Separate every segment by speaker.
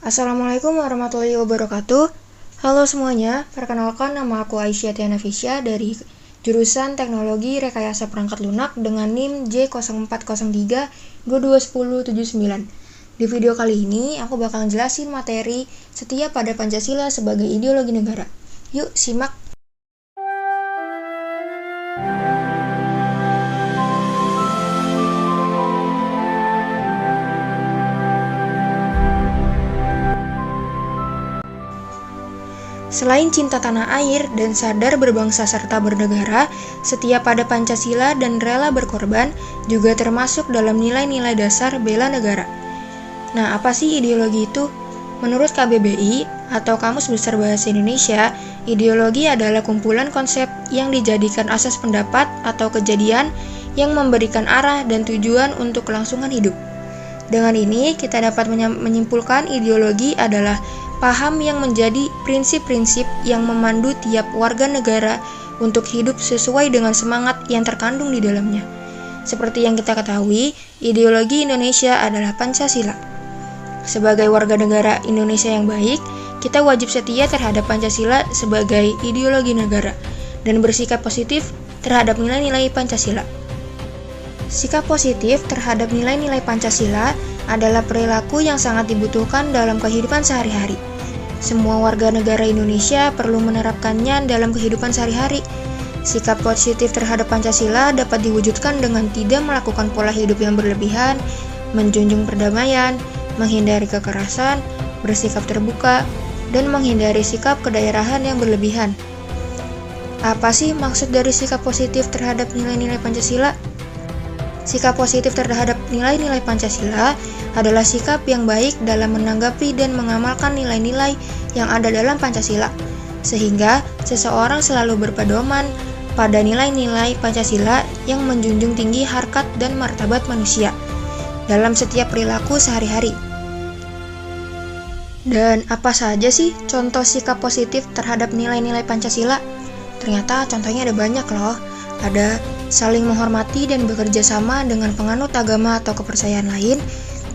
Speaker 1: Assalamualaikum warahmatullahi wabarakatuh. Halo semuanya, perkenalkan nama aku Aisyah Tiana Fisya dari jurusan Teknologi Rekayasa Perangkat Lunak dengan NIM J0403-221079. Di video kali ini, aku bakal jelasin materi setia pada Pancasila sebagai ideologi negara. Yuk, simak! Selain cinta tanah air dan sadar berbangsa serta bernegara, setia pada Pancasila dan rela berkorban juga termasuk dalam nilai-nilai dasar bela negara. Nah, apa sih ideologi itu? Menurut KBBI atau Kamus Besar Bahasa Indonesia, ideologi adalah kumpulan konsep yang dijadikan asas pendapat atau kejadian yang memberikan arah dan tujuan untuk kelangsungan hidup. Dengan ini, kita dapat menyimpulkan ideologi adalah paham yang menjadi prinsip-prinsip yang memandu tiap warga negara untuk hidup sesuai dengan semangat yang terkandung di dalamnya. Seperti yang kita ketahui, ideologi Indonesia adalah Pancasila. Sebagai warga negara Indonesia yang baik, kita wajib setia terhadap Pancasila sebagai ideologi negara dan bersikap positif terhadap nilai-nilai Pancasila. Sikap positif terhadap nilai-nilai Pancasila adalah perilaku yang sangat dibutuhkan dalam kehidupan sehari-hari. Semua warga negara Indonesia perlu menerapkannya dalam kehidupan sehari-hari. Sikap positif terhadap Pancasila dapat diwujudkan dengan tidak melakukan pola hidup yang berlebihan, menjunjung perdamaian, menghindari kekerasan, bersikap terbuka, dan menghindari sikap kedaerahan yang berlebihan. Apa sih maksud dari sikap positif terhadap nilai-nilai Pancasila? Sikap positif terhadap nilai-nilai Pancasila adalah sikap yang baik dalam menanggapi dan mengamalkan nilai-nilai yang ada dalam Pancasila, sehingga seseorang selalu berpedoman pada nilai-nilai Pancasila yang menjunjung tinggi harkat dan martabat manusia dalam setiap perilaku sehari-hari. Dan apa saja sih contoh sikap positif terhadap nilai-nilai Pancasila? Ternyata contohnya ada banyak loh. Ada saling menghormati dan bekerja sama dengan penganut agama atau kepercayaan lain,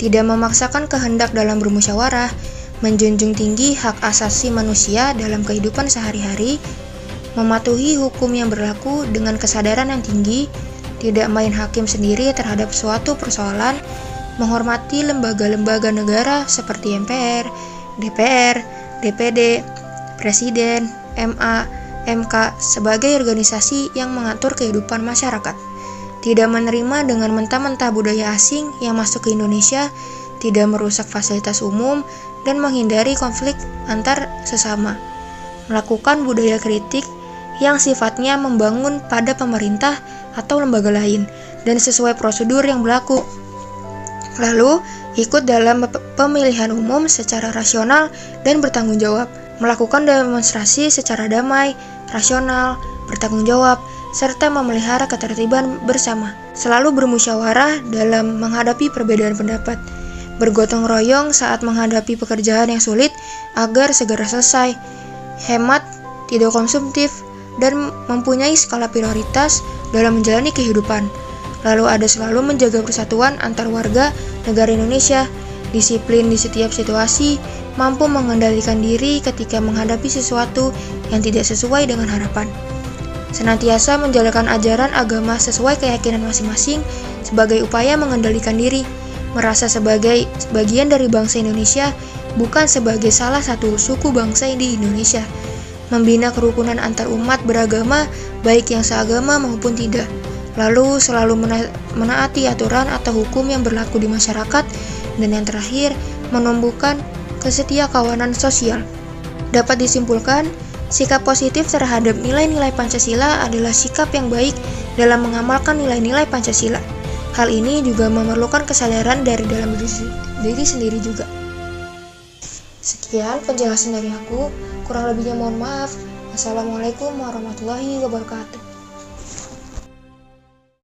Speaker 1: tidak memaksakan kehendak dalam bermusyawarah, menjunjung tinggi hak asasi manusia dalam kehidupan sehari-hari, mematuhi hukum yang berlaku dengan kesadaran yang tinggi, tidak main hakim sendiri terhadap suatu persoalan, menghormati lembaga-lembaga negara seperti MPR, DPR, DPD, Presiden, MA, MK sebagai organisasi yang mengatur kehidupan masyarakat, tidak menerima dengan mentah-mentah budaya asing yang masuk ke Indonesia, tidak merusak fasilitas umum, dan menghindari konflik antar sesama, melakukan budaya kritik yang sifatnya membangun pada pemerintah atau lembaga lain, dan sesuai prosedur yang berlaku. Lalu, ikut dalam pemilihan umum secara rasional dan bertanggung jawab, melakukan demonstrasi secara damai, rasional, bertanggung jawab, serta memelihara ketertiban bersama. Selalu bermusyawarah dalam menghadapi perbedaan pendapat, bergotong royong saat menghadapi pekerjaan yang sulit agar segera selesai, hemat, tidak konsumtif, dan mempunyai skala prioritas dalam menjalani kehidupan. Lalu ada selalu menjaga persatuan antar warga negara Indonesia, disiplin di setiap situasi, mampu mengendalikan diri ketika menghadapi sesuatu yang tidak sesuai dengan harapan. Senantiasa menjalankan ajaran agama sesuai keyakinan masing-masing sebagai upaya mengendalikan diri, merasa sebagai bagian dari bangsa Indonesia, bukan sebagai salah satu suku bangsa di Indonesia. Membina kerukunan antar umat beragama, baik yang seagama maupun tidak. Lalu selalu menaati aturan atau hukum yang berlaku di masyarakat, dan yang terakhir, menumbuhkan kesetia kawanan sosial. Dapat disimpulkan, sikap positif terhadap nilai-nilai Pancasila adalah sikap yang baik dalam mengamalkan nilai-nilai Pancasila. Hal ini juga memerlukan kesadaran dari dalam diri sendiri juga. Sekian penjelasan dari aku, kurang lebihnya mohon maaf. Assalamualaikum warahmatullahi wabarakatuh.